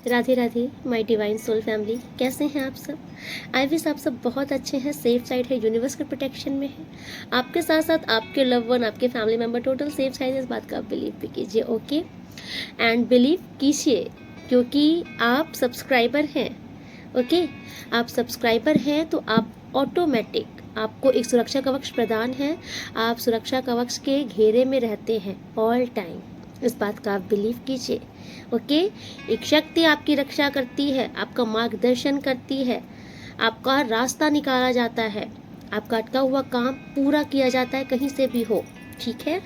Radhe Radhe my divine soul family, कैसे हैं आप सब। आई विश आप सब बहुत अच्छे हैं, सेफ साइड है, यूनिवर्स के प्रोटेक्शन में है। आपके साथ साथ आपके लव वन, आपके family member total safe side है। इस बात का आप बिलीव भी कीजिए, ओके, एंड बिलीव कीजिए क्योंकि आप सब्सक्राइबर हैं। ओके, आप सब्सक्राइबर हैं तो आप ऑटोमेटिक आपको एक सुरक्षा कवच प्रदान है। आप सुरक्षा कवच के घेरे में रहते हैं ऑल टाइम। इस बात का आप बिलीव कीजिए, ओके। एक शक्ति आपकी रक्षा करती है, आपका मार्गदर्शन करती है, आपका रास्ता निकाला जाता है, आपका अटका हुआ काम पूरा किया जाता है, कहीं से भी हो, ठीक है।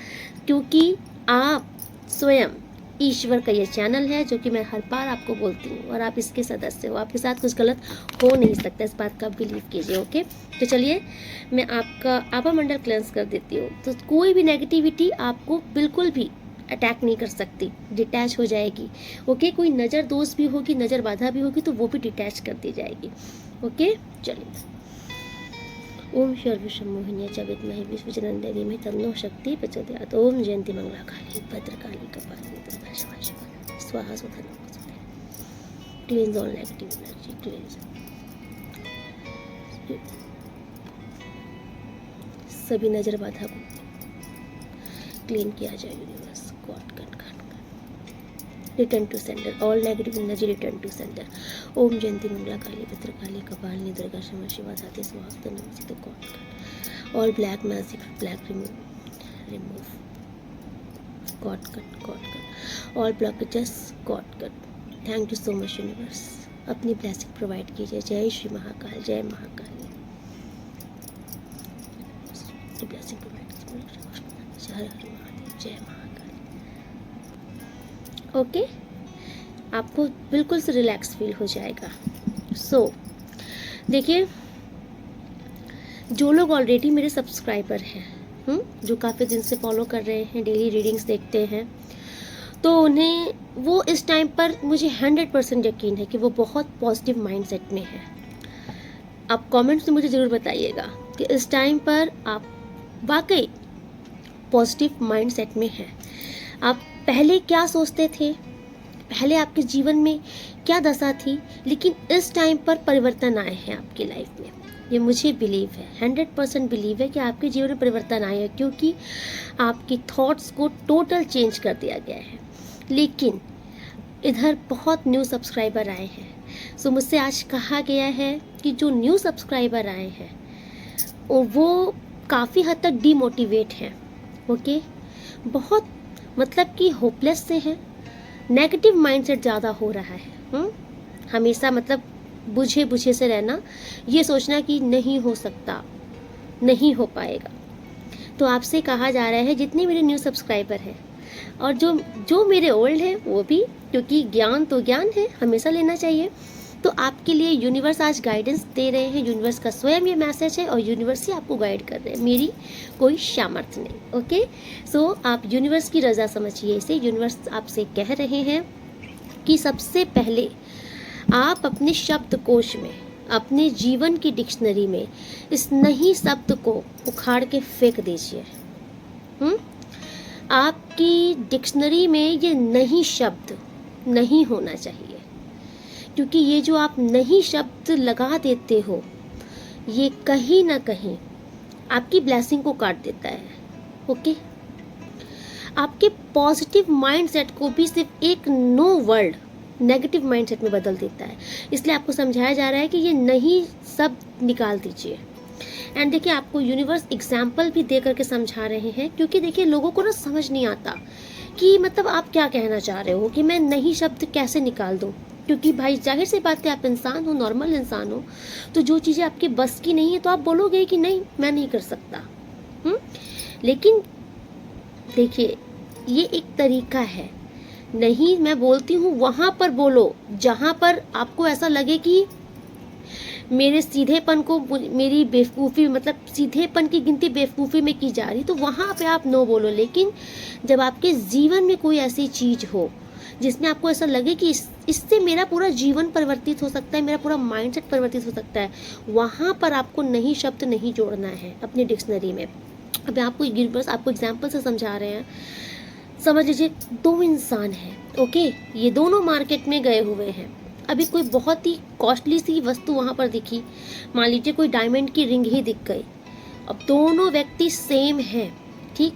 क्योंकि आप स्वयं ईश्वर का ये चैनल है, जो कि मैं हर बार आपको बोलती हूँ, और आप इसके सदस्य हो। आपके साथ कुछ गलत हो नहीं सकता, इस बात का बिलीव कीजिए, ओके। तो चलिए मैं आपका आपा मंडल क्लेंस कर देती हूँ, तो कोई भी नेगेटिविटी आपको बिल्कुल भी अटैक नहीं कर सकती, डिटैच हो जाएगी, ओके। कोई नज़र दोष भी होगी, नज़र बाधा भी होगी, तो वो भी डिटैच कर दी जाएगी, ओके। चलिए, ओम सर्वसम्मोहिनी च विद्महे विश्वजननी धीमहि तन्नो शक्ति प्रचोदयात्। ओम जयंती मंगला काली भद्रकाली कपालिनी दुर्गा क्षमा शिवा स्वाहा स्वधा नमः। Cleanse all negative energy, cleanse सभी नजर बाधा को क्लीन किया जाए। Universe god cut return to center, all negative energy return to center. ओम जयंती मंगला काली भद्रकाली कपालिनी दुर्गा क्षमा शिवा धात्री स्वाहा नमः। God all black magic black remove god cut all blockages god cut. Thank you so much universe, अपनी ब्लेसिंग प्रोवाइड कीजिए। जय श्री महाकाल, जय महाकाली। ब्लेसिंग प्रोवाइड कीजिए, हर हर महादेव, जय महाकाल। ओके, आपको बिल्कुल से रिलैक्स फील हो जाएगा। देखिए, जो लोग ऑलरेडी मेरे सब्सक्राइबर हैं, जो काफ़ी दिन से फॉलो कर रहे हैं, डेली रीडिंग्स देखते हैं, तो उन्हें वो इस टाइम पर मुझे 100% यकीन है कि वो बहुत पॉजिटिव माइंडसेट में है। आप कमेंट्स में मुझे ज़रूर बताइएगा कि इस टाइम पर आप वाकई पॉजिटिव माइंडसेट में हैं। आप पहले क्या सोचते थे, पहले आपके जीवन में क्या दशा थी, लेकिन इस टाइम पर परिवर्तन आए हैं आपकी लाइफ में। ये मुझे बिलीव है, 100% बिलीव है कि आपके जीवन में परिवर्तन आए हैं, क्योंकि आपकी थॉट्स को टोटल चेंज कर दिया गया है। लेकिन इधर बहुत न्यू सब्सक्राइबर आए हैं, सो मुझसे आज कहा गया है कि जो न्यू सब्सक्राइबर आए हैं वो काफ़ी हद तक डीमोटिवेट हैं, ओके। बहुत मतलब कि होपलेस से हैं, नेगेटिव माइंडसेट ज़्यादा हो रहा है। हमेशा मतलब बुझे से रहना, ये सोचना कि नहीं हो सकता, नहीं हो पाएगा। तो आपसे कहा जा रहा है, जितने मेरे न्यू सब्सक्राइबर हैं और जो मेरे ओल्ड हैं वो भी, क्योंकि ज्ञान तो ज्ञान है, हमेशा लेना चाहिए। तो आपके लिए यूनिवर्स आज गाइडेंस दे रहे हैं। यूनिवर्स का स्वयं ये मैसेज है और यूनिवर्स ही आपको गाइड कर रहे हैं, मेरी कोई सामर्थ्य नहीं, ओके। सो आप यूनिवर्स की रजा समझिए इसे। यूनिवर्स आपसे कह रहे हैं कि सबसे पहले आप अपने शब्दकोश में, अपने जीवन की डिक्शनरी में इस नहीं शब्द को उखाड़ के फेंक दीजिए। आपकी डिक्शनरी में ये नहीं शब्द नहीं होना चाहिए, क्योंकि ये जो आप नहीं शब्द लगा देते हो, ये कहीं ना कहीं आपकी ब्लेसिंग को काट देता है, ओके। आपके पॉजिटिव माइंडसेट को भी सिर्फ एक नो वर्ड नेगेटिव माइंडसेट में बदल देता है। इसलिए आपको समझाया जा रहा है कि ये नहीं शब्द निकाल दीजिए। एंड देखिए, आपको यूनिवर्स एग्जाम्पल भी दे करके समझा रहे हैं, क्योंकि देखिए लोगों को ना समझ नहीं आता कि मतलब आप क्या कहना चाह रहे हो, कि मैं नहीं शब्द कैसे निकाल दूँ। क्योंकि भाई जाहिर सी बात है, आप इंसान हो, नॉर्मल इंसान हो, तो जो चीज़ें आपके बस की नहीं है तो आप बोलोगे कि नहीं मैं नहीं कर सकता। लेकिन देखिए, ये एक तरीका है। नहीं, मैं बोलती हूँ वहाँ पर बोलो जहाँ पर आपको ऐसा लगे कि मेरे सीधेपन को, मेरी बेवकूफ़ी, मतलब सीधेपन की गिनती बेवकूफ़ी में की जा रही, तो वहाँ पे आप नो बोलो। लेकिन जब आपके जीवन में कोई ऐसी चीज़ हो जिसमें आपको ऐसा लगे कि इससे मेरा पूरा जीवन परिवर्तित हो सकता है, मेरा पूरा माइंडसेट परिवर्तित हो सकता है, वहाँ पर आपको नहीं शब्द नहीं जोड़ना है अपनी डिक्शनरी में। अब आपको यूनिवर्स आपको एग्जाम्पल से समझा रहे हैं। समझ लीजिए, दो इंसान हैं, ओके, ये दोनों मार्केट में गए हुए हैं। अभी कोई बहुत ही कॉस्टली सी वस्तु वहाँ पर दिखी, मान लीजिए कोई डायमंड की रिंग ही दिख गई। अब दोनों व्यक्ति सेम हैं, ठीक,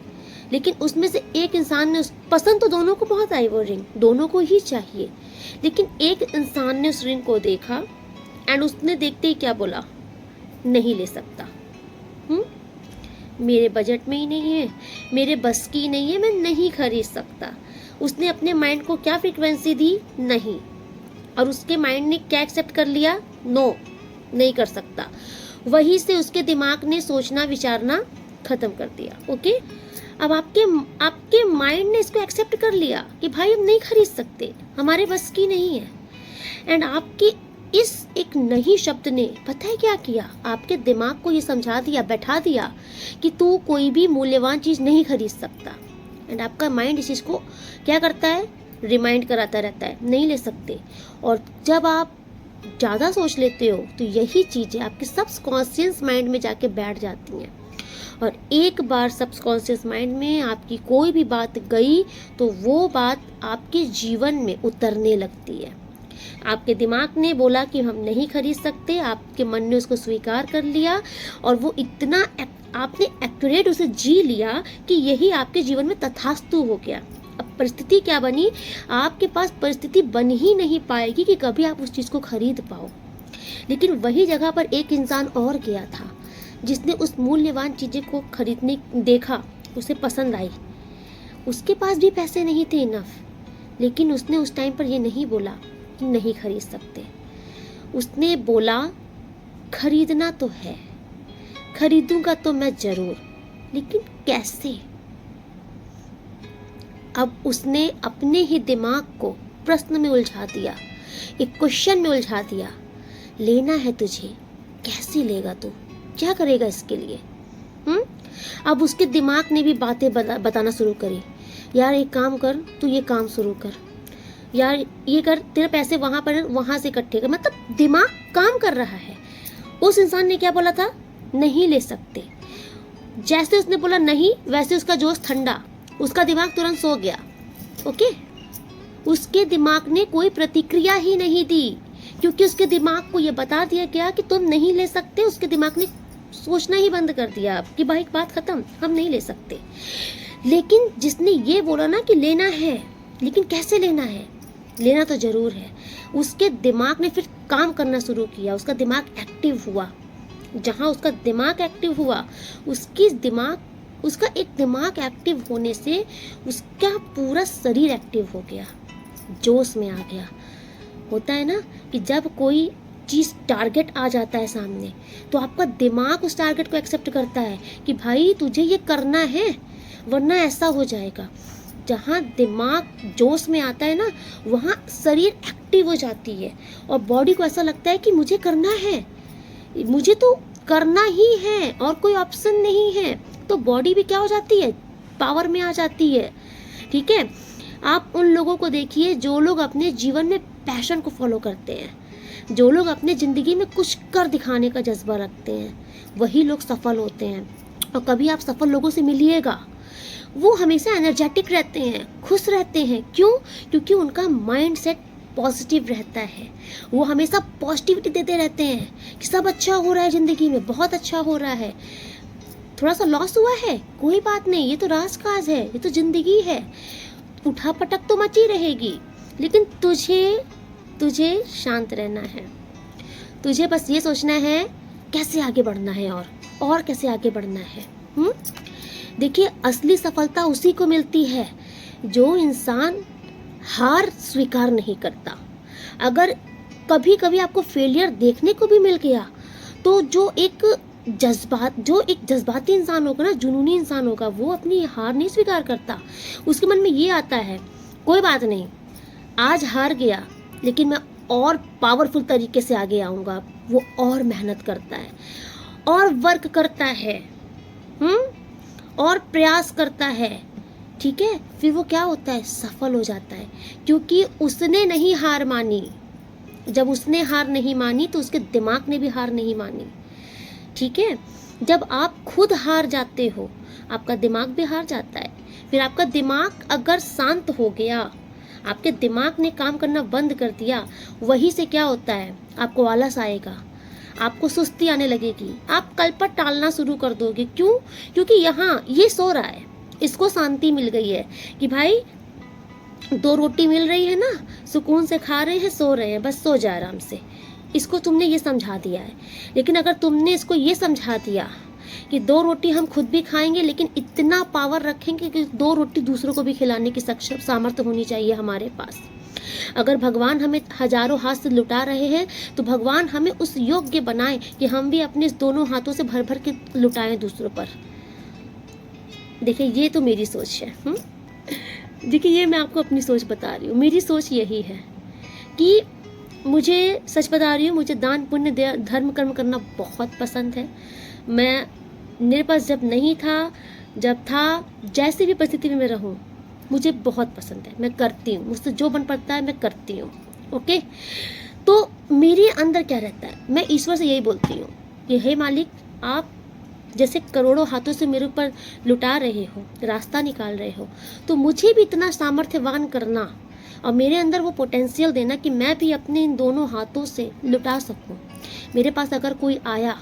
लेकिन उसमें से एक इंसान ने पसंद तो दोनों को बहुत आई वो रिंग, दोनों को ही चाहिए, लेकिन एक इंसान ने उस रिंग को देखा एंड उसने देखते ही क्या बोला, नहीं ले सकता, मेरे बजट में ही नहीं है, मेरे बस की नहीं है, मैं नहीं खरीद सकता। उसने अपने माइंड को क्या फ्रीक्वेंसी दी, नहीं, और उसके माइंड ने क्या एक्सेप्ट कर लिया, नो, नहीं कर सकता। वहीं से उसके दिमाग ने सोचना विचारना खत्म कर दिया। ओके, अब आपके माइंड ने इसको एक्सेप्ट कर लिया कि भाई हम नहीं खरीद सकते, हमारे बस की नहीं है। एंड आपकी इस एक नहीं शब्द ने पता है क्या किया, आपके दिमाग को ये समझा दिया, बैठा दिया कि तू कोई भी मूल्यवान चीज़ नहीं खरीद सकता। एंड आपका माइंड इस चीज़ को क्या करता है, रिमाइंड कराता रहता है, नहीं ले सकते। और जब आप ज़्यादा सोच लेते हो तो यही चीज़ें आपके सबकॉन्शियस माइंड में जाके बैठ जाती हैं, और एक बार सबकॉन्शियस माइंड में आपकी कोई भी बात गई तो वो बात आपके जीवन में उतरने लगती है। आपके दिमाग ने बोला कि हम नहीं खरीद सकते, आपके मन ने उसको स्वीकार कर लिया, और वो इतना आपने एक्यूरेट उसे जी लिया कि यही आपके जीवन में तथास्तु हो गया। अब परिस्थिति क्या बनी, आपके पास परिस्थिति बन ही नहीं पाएगी कि कभी आप उस चीज़ को खरीद पाओ। लेकिन वही जगह पर एक इंसान और गया था जिसने उस मूल्यवान चीज़ें को खरीदने देखा, उसे पसंद आई, उसके पास भी पैसे नहीं थे इनफ, लेकिन उसने उस टाइम पर ये नहीं बोला कि नहीं खरीद सकते। उसने बोला खरीदना तो है, खरीदूंगा तो मैं जरूर, लेकिन कैसे। अब उसने अपने ही दिमाग को प्रश्न में उलझा दिया, एक क्वेश्चन में उलझा दिया, लेना है तुझे, कैसे लेगा तू, क्या करेगा इसके लिए। अब उसके दिमाग ने भी बातें बताना शुरू करी, यार एक काम कर, तू ये काम शुरू कर, यार ये कर, तेरे पैसे वहाँ पर वहाँ से इकट्ठे कर। मतलब दिमाग काम कर रहा है। उस इंसान ने क्या बोला था, नहीं ले सकते। जैसे उसने बोला नहीं, वैसे उसका जोश ठंडा, उसका दिमाग तुरंत सो गया। ओके, उसके दिमाग ने कोई प्रतिक्रिया ही नहीं दी, क्योंकि उसके दिमाग को यह बता दिया गया कि तुम नहीं ले सकते। उसके दिमाग ने सोचना ही बंद कर दिया कि भाई बात खत्म, हम नहीं ले सकते। लेकिन जिसने ये बोला ना कि लेना है, लेकिन कैसे लेना है, लेना तो जरूर है, उसके दिमाग ने फिर काम करना शुरू किया, उसका दिमाग एक्टिव हुआ। जहाँ उसका दिमाग एक्टिव हुआ, उसका एक दिमाग एक्टिव होने से उसका पूरा शरीर एक्टिव हो गया, जोश में आ गया। होता है ना कि जब कोई चीज़ टारगेट आ जाता है सामने, तो आपका दिमाग उस टारगेट को एक्सेप्ट करता है कि भाई तुझे ये करना है, वरना ऐसा हो जाएगा। जहाँ दिमाग जोश में आता है ना, वहाँ शरीर एक्टिव हो जाती है और बॉडी को ऐसा लगता है कि मुझे करना है, मुझे तो करना ही है और कोई ऑप्शन नहीं है। तो बॉडी भी क्या हो जाती है, पावर में आ जाती है। ठीक है, आप उन लोगों को देखिए जो लोग अपने जीवन में पैशन को फॉलो करते हैं, जो लोग अपने ज़िंदगी में कुछ कर दिखाने का जज्बा रखते हैं, वही लोग सफल होते हैं। और कभी आप सफल लोगों से मिलिएगा, वो हमेशा एनर्जेटिक रहते हैं, खुश रहते हैं। क्यों? क्योंकि उनका माइंड सेट पॉजिटिव रहता है। वो हमेशा पॉजिटिविटी देते रहते हैं कि सब अच्छा हो रहा है, ज़िंदगी में बहुत अच्छा हो रहा है। थोड़ा सा लॉस हुआ है, कोई बात नहीं, ये तो राजकाज है, ये तो ज़िंदगी है, उठा पटक तो मची रहेगी, लेकिन तुझे शांत रहना है। तुझे बस ये सोचना है कैसे आगे बढ़ना है और कैसे आगे बढ़ना है। देखिए, असली सफलता उसी को मिलती है जो इंसान हार स्वीकार नहीं करता। अगर कभी कभी आपको फेलियर देखने को भी मिल गया, तो जो एक जज्बाती इंसान होगा ना, जुनूनी इंसान होगा, वो अपनी हार नहीं स्वीकार करता। उसके मन में ये आता है, कोई बात नहीं, आज हार गया, लेकिन मैं और पावरफुल तरीके से आगे आऊँगा। वो और मेहनत करता है और वर्क करता है, और प्रयास करता है। ठीक है, फिर वो क्या होता है, सफल हो जाता है, क्योंकि उसने नहीं हार मानी। जब उसने हार नहीं मानी तो उसके दिमाग ने भी हार नहीं मानी। ठीक है, जब आप खुद हार जाते हो, आपका दिमाग भी हार जाता है। फिर आपका दिमाग अगर शांत हो गया, आपके दिमाग ने काम करना बंद कर दिया, वहीं से क्या होता है, आपको आलस आएगा, आपको सुस्ती आने लगेगी, आप कल पर टालना शुरू कर दोगे। क्यों? क्योंकि यहाँ ये सो रहा है, इसको शांति मिल गई है कि भाई 2 रोटी मिल रही है ना, सुकून से खा रहे हैं, सो रहे हैं, बस सो जा आराम से। इसको तुमने ये समझा दिया है। लेकिन अगर तुमने इसको ये समझा दिया कि 2 रोटी हम खुद भी खाएंगे, लेकिन इतना पावर रखेंगे कि 2 रोटी दूसरों को भी खिलाने की सक्षम सामर्थ्य होनी चाहिए हमारे पास। अगर भगवान हमें हजारों हाथ से लुटा रहे हैं, तो भगवान हमें उस योग्य बनाए कि हम भी अपने दोनों हाथों से भर भर के लुटाएं दूसरों पर। देखिए, ये तो मेरी सोच है। देखिए, ये मैं आपको अपनी सोच बता रही हूँ। मेरी सोच यही है कि मुझे, सच बता रही हूँ, मुझे दान पुण्य धर्म कर्म करना बहुत पसंद है। मैं, मेरे पास जब नहीं था, जब था, जैसी भी परिस्थिति में मैं रहूँ, मुझे बहुत पसंद है, मैं करती हूँ, मुझसे जो बन पड़ता है मैं करती हूँ। ओके, तो मेरे अंदर क्या रहता है, मैं ईश्वर से यही बोलती हूँ कि हे मालिक, आप जैसे करोड़ों हाथों से मेरे ऊपर लुटा रहे हो, रास्ता निकाल रहे हो, तो मुझे भी इतना सामर्थ्यवान करना और मेरे अंदर वो पोटेंशियल देना कि मैं भी अपने इन दोनों हाथों से लुटा सकूं। मेरे पास अगर कोई आया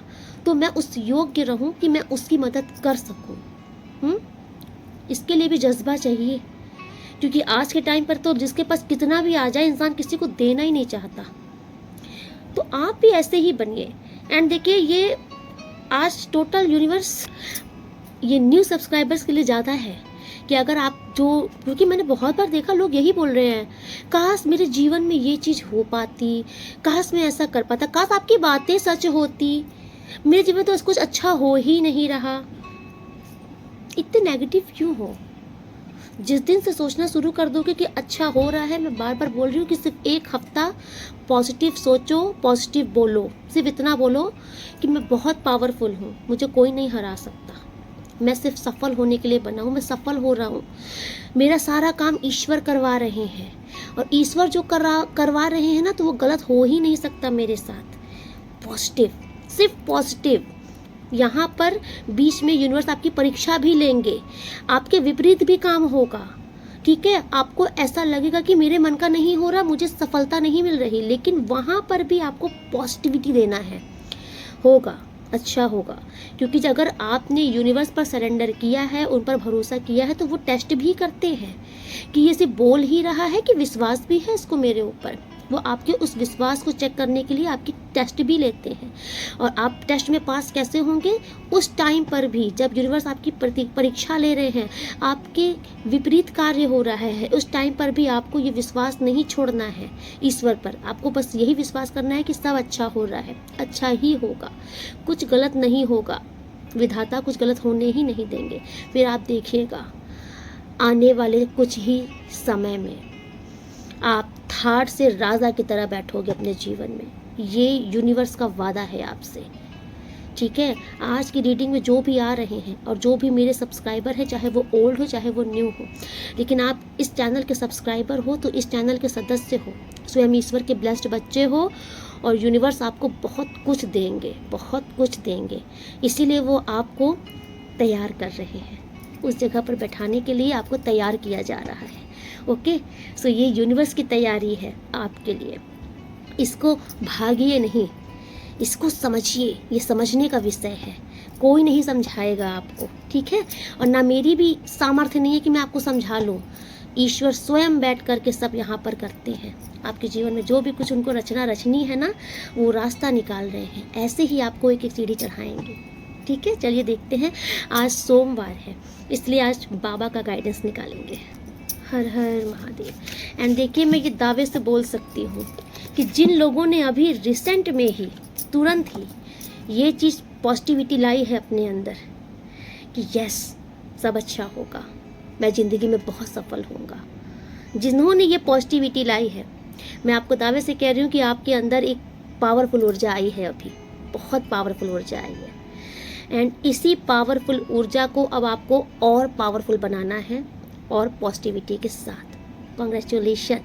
तो मैं उस योग्य रहूं कि मैं उसकी मदद कर सकूं। इसके लिए भी जज्बा चाहिए, क्योंकि आज के टाइम पर तो जिसके पास कितना भी आ जाए, इंसान किसी को देना ही नहीं चाहता। तो आप भी ऐसे ही बनिए। एंड देखिए, ये आज टोटल यूनिवर्स ये न्यू सब्सक्राइबर्स के लिए ज़्यादा है कि अगर आप जो, क्योंकि मैंने बहुत बार देखा लोग यही बोल रहे हैं, काश मेरे जीवन में ये चीज़ हो पाती, काश मैं ऐसा कर पाता, काश आपकी बातें सच होती, मेरे जीवन में तो कुछ अच्छा हो ही नहीं रहा। इतने नेगेटिव क्यों हो? जिस दिन से सोचना शुरू कर दोगे कि अच्छा हो रहा है, मैं बार बार बोल रही हूँ कि सिर्फ 1 हफ्ता पॉजिटिव सोचो, पॉजिटिव बोलो, सिर्फ इतना बोलो कि मैं बहुत पावरफुल हूँ, मुझे कोई नहीं हरा सकता, मैं सिर्फ सफल होने के लिए बना हूँ, मैं सफल हो रहा हूँ, मेरा सारा काम ईश्वर करवा रहे हैं, और ईश्वर जो करवा रहे हैं ना, तो वो गलत हो ही नहीं सकता मेरे साथ। पॉजिटिव, सिर्फ पॉजिटिव। यहाँ पर बीच में यूनिवर्स आपकी परीक्षा भी लेंगे, आपके विपरीत भी काम होगा, ठीक है। आपको ऐसा लगेगा कि मेरे मन का नहीं हो रहा, मुझे सफलता नहीं मिल रही, लेकिन वहाँ पर भी आपको पॉजिटिविटी देना है, होगा, अच्छा होगा। क्योंकि अगर आपने यूनिवर्स पर सरेंडर किया है, उन पर भरोसा किया है, तो वो टेस्ट भी करते हैं कि ये सिर्फ बोल ही रहा है कि विश्वास भी है इसको मेरे ऊपर। वो आपके उस विश्वास को चेक करने के लिए आपकी टेस्ट भी लेते हैं, और आप टेस्ट में पास कैसे होंगे, उस टाइम पर भी जब यूनिवर्स आपकी परीक्षा ले रहे हैं, आपके विपरीत कार्य हो रहा है, उस टाइम पर भी आपको ये विश्वास नहीं छोड़ना है ईश्वर पर। आपको बस यही विश्वास करना है कि सब अच्छा हो रहा है, अच्छा ही होगा, कुछ गलत नहीं होगा, विधाता कुछ गलत होने ही नहीं देंगे। फिर आप देखिएगा आने वाले कुछ ही समय में आप थाट से राजा की तरह बैठोगे अपने जीवन में। ये यूनिवर्स का वादा है आपसे, ठीक है। आज की रीडिंग में जो भी आ रहे हैं और जो भी मेरे सब्सक्राइबर हैं, चाहे वो ओल्ड हो चाहे वो न्यू हो, लेकिन आप इस चैनल के सब्सक्राइबर हो, तो इस चैनल के सदस्य हो, स्वयं ईश्वर के ब्लेस्ड बच्चे हो, और यूनिवर्स आपको बहुत कुछ देंगे, बहुत कुछ देंगे। इसीलिए वो आपको तैयार कर रहे हैं, उस जगह पर बैठाने के लिए आपको तैयार किया जा रहा है। ओके, सो ये यूनिवर्स की तैयारी है आपके लिए। इसको भागिए नहीं, इसको समझिए, ये समझने का विषय है, कोई नहीं समझाएगा आपको, ठीक है। और ना मेरी भी सामर्थ्य नहीं है कि मैं आपको समझा लूँ, ईश्वर स्वयं बैठ करके सब यहाँ पर करते हैं। आपके जीवन में जो भी कुछ उनको रचनी है ना, वो रास्ता निकाल रहे हैं, ऐसे ही आपको एक एक सीढ़ी चढ़ाएंगे, ठीक है। चलिए देखते हैं, आज सोमवार है, इसलिए आज बाबा का गाइडेंस निकालेंगे। हर हर महादेव। एंड देखिए, मैं ये दावे से बोल सकती हूँ कि जिन लोगों ने अभी रिसेंट में ही, तुरंत ही ये चीज़ पॉजिटिविटी लाई है अपने अंदर कि यस सब अच्छा होगा, मैं ज़िंदगी में बहुत सफल होऊंगा, जिन्होंने ये पॉजिटिविटी लाई है, मैं आपको दावे से कह रही हूँ कि आपके अंदर एक पावरफुल ऊर्जा आई है, अभी बहुत पावरफुल ऊर्जा आई है। एंड इसी पावरफुल ऊर्जा को अब आपको और पावरफुल बनाना है, और पॉजिटिविटी के साथ। कॉन्ग्रेचुलेशन।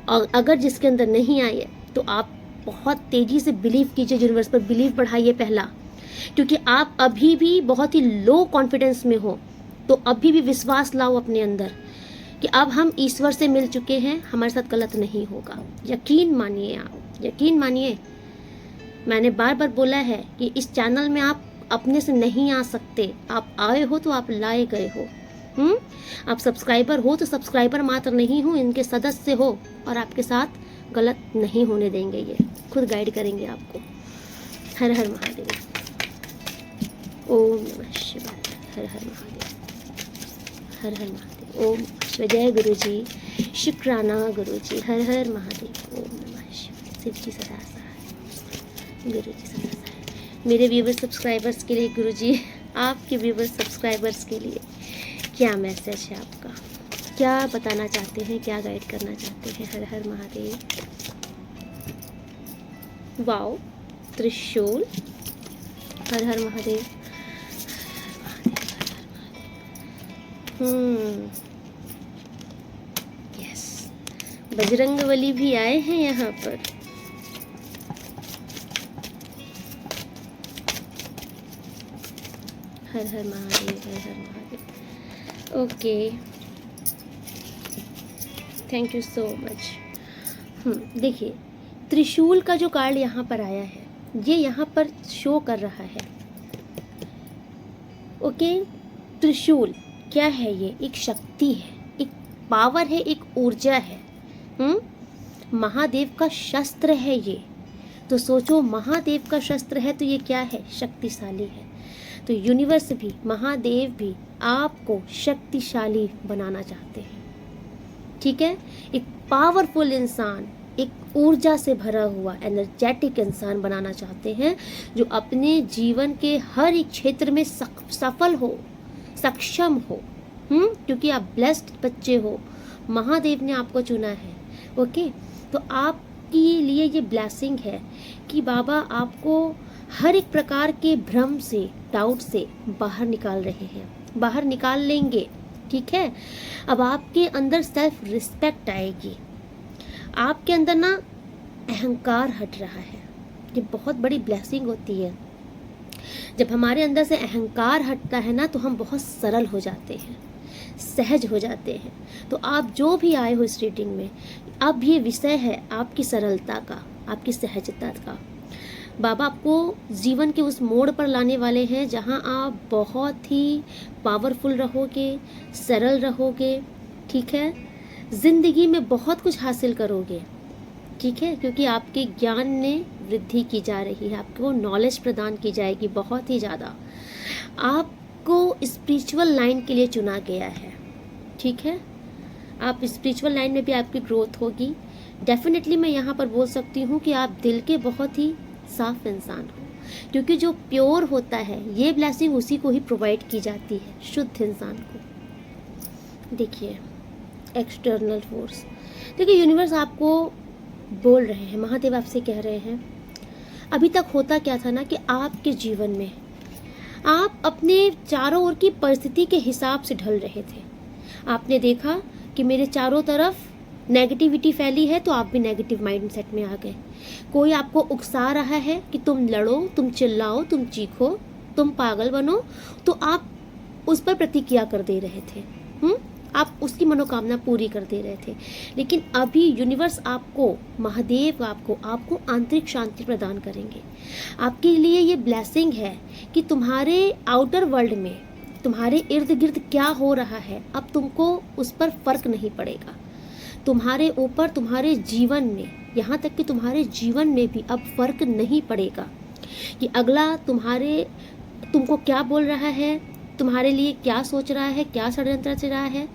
और अगर जिसके अंदर नहीं आई है, तो आप बहुत तेज़ी से बिलीव कीजिए, यूनिवर्स पर बिलीव बढ़ाइए पहला, क्योंकि आप अभी भी बहुत ही लो कॉन्फिडेंस में हो, तो अभी भी विश्वास लाओ अपने अंदर कि अब हम ईश्वर से मिल चुके हैं, हमारे साथ गलत नहीं होगा। यकीन मानिए, आप यकीन मानिए। मैंने बार बार बोला है कि इस चैनल में आप अपने से नहीं आ सकते। आप आए हो तो आप लाए गए हो। आप सब्सक्राइबर हो तो सब्सक्राइबर मात्र नहीं हो, इनके सदस्य हो, और आपके साथ गलत नहीं होने देंगे। ये खुद गाइड करेंगे आपको। हर हर महादेव। ओम नमः शिवाय। हर हर महादेव। हर हर महादेव। ओम नमः शिवाय। जय गुरु जी, शुक्राना गुरु जी। हर हर महादेव। ओम नमः शिवाय। शिव जी सदा सहाय, गुरु जी सदा सहाय। मेरे व्यूवर्स सब्सक्राइबर्स के लिए गुरु जी, आपके व्यूवर्स सब्सक्राइबर्स के लिए क्या मैसेज है आपका? क्या बताना चाहते हैं, क्या गाइड करना चाहते हैं? हर हर महादेव। वाओ, त्रिशूल। हर हर महादेव। यस, बजरंगबली भी आए हैं यहाँ पर। हर हर महादेव। हर हर Mahadev. Okay, thank you so much. देखिए, त्रिशूल का जो कार्ड यहाँ पर आया है, ये यहाँ पर शो कर रहा है। ओके, त्रिशूल क्या है? ये एक शक्ति है, एक पावर है, एक ऊर्जा है। महादेव का शस्त्र है ये। तो सोचो, महादेव का शस्त्र है तो ये क्या है? शक्तिशाली है। तो यूनिवर्स भी, महादेव भी आपको शक्तिशाली बनाना चाहते हैं। ठीक है, एक पावरफुल इंसान, एक ऊर्जा से भरा हुआ एनर्जेटिक इंसान बनाना चाहते हैं, जो अपने जीवन के हर एक क्षेत्र में सफल हो, सक्षम हो। क्योंकि आप ब्लेस्ड बच्चे हो, महादेव ने आपको चुना है। ओके, तो आपके लिए ये ब्लेसिंग है कि बाबा आपको हर एक प्रकार के भ्रम से, डाउट से बाहर निकाल रहे हैं, बाहर निकाल लेंगे। ठीक है, अब आपके अंदर सेल्फ रिस्पेक्ट आएगी, आपके अंदर ना अहंकार हट रहा है। ये बहुत बड़ी ब्लेसिंग होती है। जब हमारे अंदर से अहंकार हटता है ना, तो हम बहुत सरल हो जाते हैं, सहज हो जाते हैं। तो आप जो भी आए हो इस रीडिंग में, अब ये विषय है आपकी सरलता का, आपकी सहजता का। बाबा आपको जीवन के उस मोड़ पर लाने वाले हैं जहां आप बहुत ही पावरफुल रहोगे, सरल रहोगे। ठीक है, जिंदगी में बहुत कुछ हासिल करोगे। ठीक है, क्योंकि आपके ज्ञान में वृद्धि की जा रही है, आपको नॉलेज प्रदान की जाएगी बहुत ही ज़्यादा। आपको स्पिरिचुअल लाइन के लिए चुना गया है। ठीक है, आप स्पिरिचुअल लाइन में भी आपकी ग्रोथ होगी। डेफिनेटली मैं यहाँ पर बोल सकती हूँ कि आप दिल के बहुत ही साफ इंसान हो, क्योंकि जो प्योर होता है, ये ब्लेसिंग उसी को ही प्रोवाइड की जाती है, शुद्ध इंसान को। देखिए, एक्सटर्नल फोर्स। देखिए, यूनिवर्स आपको बोल रहे हैं, महादेव आपसे कह रहे हैं, अभी तक होता क्या था ना कि आपके जीवन में आप अपने चारों ओर की परिस्थिति के हिसाब से ढल रहे थे। आपने देखा कि मेरे चारों तरफ नेगेटिविटी फैली है, तो आप भी नेगेटिव माइंडसेट में आ गए। कोई आपको उकसा रहा है कि तुम लड़ो, तुम चिल्लाओ, तुम चीखो, तुम पागल बनो, तो आप उस पर प्रतिक्रिया कर दे रहे थे। आप उसकी मनोकामना पूरी कर दे रहे थे। लेकिन अभी यूनिवर्स आपको, महादेव आपको आंतरिक शांति प्रदान करेंगे। आपके लिए ये ब्लेसिंग है कि तुम्हारे आउटर वर्ल्ड में, तुम्हारे इर्द गिर्द क्या हो रहा है, अब तुमको उस पर फर्क नहीं पड़ेगा। तुम्हारे ऊपर, तुम्हारे जीवन में, यहाँ तक कि तुम्हारे जीवन में भी अब फर्क नहीं पड़ेगा कि अगला तुमको क्या बोल रहा है, तुम्हारे लिए क्या सोच रहा है, क्या षड्यंत्र रच रहा है,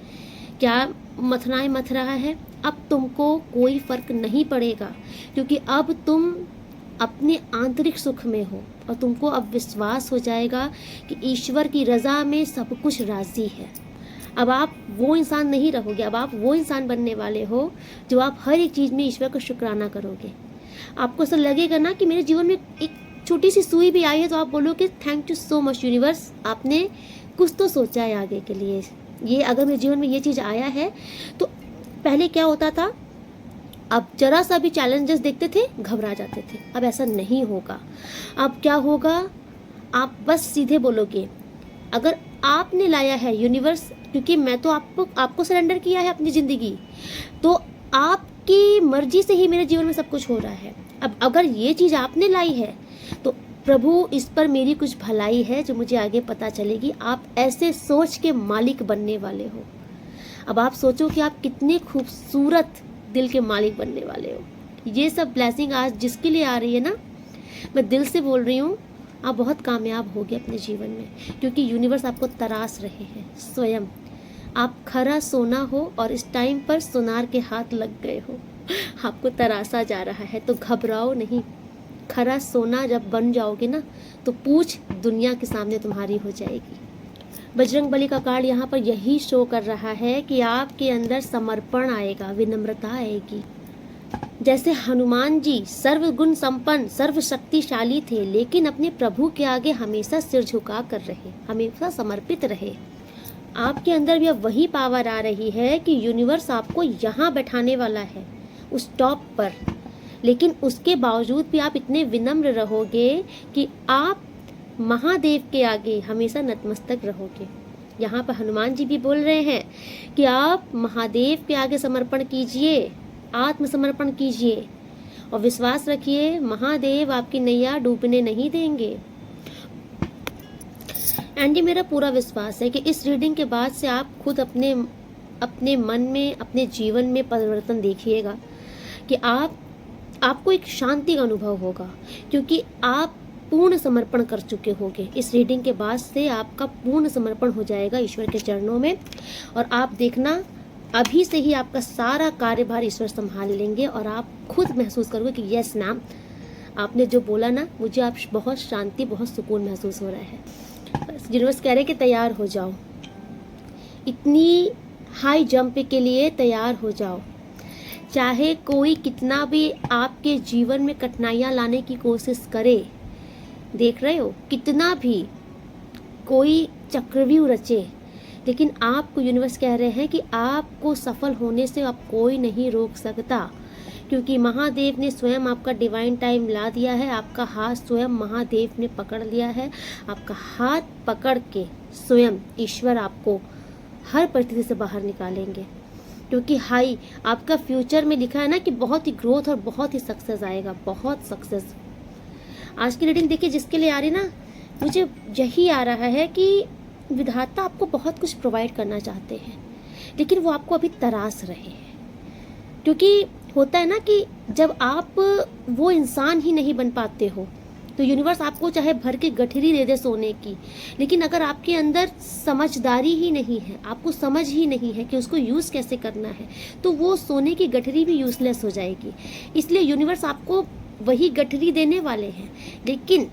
क्या मथनाएं मथ रहा है। अब तुमको कोई फर्क नहीं पड़ेगा, क्योंकि अब तुम अपने आंतरिक सुख में हो, और तुमको अब विश्वास हो जाएगा कि ईश्वर की रज़ा में सब कुछ राजी है। अब आप वो इंसान नहीं रहोगे, अब आप वो इंसान बनने वाले हो जो आप हर एक चीज़ में ईश्वर का शुक्राना करोगे। आपको ऐसा लगेगा ना कि मेरे जीवन में एक छोटी सी सुई भी आई है, तो आप बोलोगे thank you so much universe, आपने कुछ तो सोचा है आगे के लिए। ये अगर मेरे जीवन में ये चीज़ आया है, तो पहले क्या होता था, अब जरा सा भी चैलेंजेस देखते थे घबरा जाते थे। अब ऐसा नहीं होगा। अब क्या होगा, आप बस सीधे बोलोगे, अगर आपने लाया है यूनिवर्स, क्योंकि मैं तो आपको सरेंडर किया है अपनी ज़िंदगी, तो आपकी मर्जी से ही मेरे जीवन में सब कुछ हो रहा है। अब अगर ये चीज़ आपने लाई है तो प्रभु इस पर मेरी कुछ भलाई है जो मुझे आगे पता चलेगी। आप ऐसे सोच के मालिक बनने वाले हो। अब आप सोचो कि आप कितने खूबसूरत दिल के मालिक बनने वाले हो। ये सब ब्लेसिंग आज जिसके लिए आ रही है ना, मैं दिल से बोल रही हूँ, आप बहुत कामयाब होगे अपने जीवन में, क्योंकि यूनिवर्स आपको तराश रहे हैं। स्वयं आप खरा सोना हो और इस टाइम पर सोनार के हाथ लग गए हो, आपको तराशा जा रहा है। तो घबराओ नहीं, खरा सोना जब बन जाओगे ना तो पूछ दुनिया के सामने तुम्हारी हो जाएगी। बजरंग बली का कार्ड यहाँ पर यही शो कर रहा है कि आपके अंदर समर्पण आएगा, विनम्रता आएगी। जैसे हनुमान जी सर्वगुण संपन्न सर्वशक्तिशाली थे, लेकिन अपने प्रभु के आगे हमेशा सिर झुका कर रहे, हमेशा समर्पित रहे। आपके अंदर भी अब वही पावर आ रही है कि यूनिवर्स आपको यहाँ बैठाने वाला है, उस टॉप पर, लेकिन उसके बावजूद भी आप इतने विनम्र रहोगे कि आप महादेव के आगे हमेशा नतमस्तक रहोगे। यहाँ पर हनुमान जी भी बोल रहे हैं कि आप महादेव के आगे समर्पण कीजिए, आत्मसमर्पण कीजिए और विश्वास रखिए महादेव आपकी नैया डूबने नहीं देंगे। एंड ये मेरा पूरा विश्वास है कि इस रीडिंग के बाद से आप खुद अपने मन में, अपने जीवन में परिवर्तन देखिएगा कि आपको एक शांति का अनुभव होगा, क्योंकि आप पूर्ण समर्पण कर चुके होंगे। इस रीडिंग के बाद से आपका पूर्ण समर्पण हो जाएगा ईश्वर के चरणों में, और आप देखना अभी से ही आपका सारा कार्यभार ईश्वर संभाल लेंगे और आप खुद महसूस करोगे कि यस मैम, आपने जो बोला ना, मुझे आप बहुत शांति, बहुत सुकून महसूस हो रहा है। बस यूनिवर्स कह रहे कि तैयार हो जाओ, इतनी हाई जंप के लिए तैयार हो जाओ। चाहे कोई कितना भी आपके जीवन में कठिनाइयाँ लाने की कोशिश करे, देख रहे हो, कितना भी कोई चक्रव्यूह रचे, लेकिन आपको यूनिवर्स कह रहे हैं कि आपको सफल होने से अब कोई नहीं रोक सकता, क्योंकि महादेव ने स्वयं आपका डिवाइन टाइम ला दिया है। आपका हाथ स्वयं महादेव ने पकड़ लिया है। आपका हाथ पकड़ के स्वयं ईश्वर आपको हर परिस्थिति से बाहर निकालेंगे, क्योंकि हाई आपका फ्यूचर में लिखा है ना कि बहुत ही ग्रोथ और बहुत ही सक्सेस आएगा, बहुत सक्सेस। आज की रीडिंग देखिए जिसके लिए आ रही ना, मुझे यही आ रहा है कि विधाता आपको बहुत कुछ प्रोवाइड करना चाहते हैं, लेकिन वो आपको अभी तराश रहे हैं। क्योंकि होता है ना कि जब आप वो इंसान ही नहीं बन पाते हो तो यूनिवर्स आपको चाहे भर के गठरी दे दे सोने की, लेकिन अगर आपके अंदर समझदारी ही नहीं है, आपको समझ ही नहीं है कि उसको यूज़ कैसे करना है, तो वो सोने की गठरी भी यूज़लेस हो जाएगी। इसलिए यूनिवर्स आपको वही गठरी देने वाले हैं, लेकिन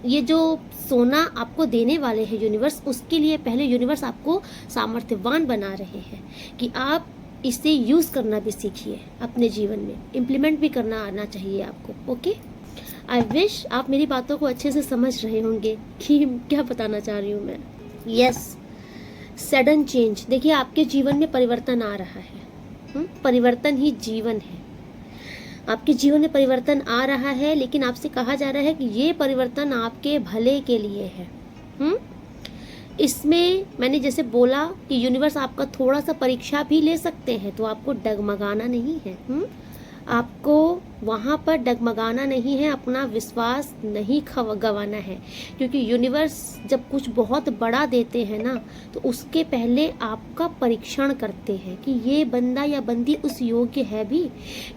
ये जो सोना आपको देने वाले हैं यूनिवर्स, उसके लिए पहले यूनिवर्स आपको सामर्थ्यवान बना रहे हैं कि आप इसे यूज़ करना भी सीखिए, अपने जीवन में इम्प्लीमेंट भी करना आना चाहिए आपको। ओके, आई विश आप मेरी बातों को अच्छे से समझ रहे होंगे कि क्या बताना चाह रही हूँ मैं। यस, सडन चेंज, देखिए आपके जीवन में परिवर्तन आ रहा है। परिवर्तन ही जीवन है। आपके जीवन में परिवर्तन आ रहा है, लेकिन आपसे कहा जा रहा है कि ये परिवर्तन आपके भले के लिए है। इसमें मैंने जैसे बोला कि यूनिवर्स आपका थोड़ा सा परीक्षा भी ले सकते हैं, तो आपको डगमगाना नहीं है। आपको वहाँ पर डगमगाना नहीं है, अपना विश्वास नहीं गंवाना है, क्योंकि यूनिवर्स जब कुछ बहुत बड़ा देते हैं ना, तो उसके पहले आपका परीक्षण करते हैं कि ये बंदा या बंदी उस योग्य है भी,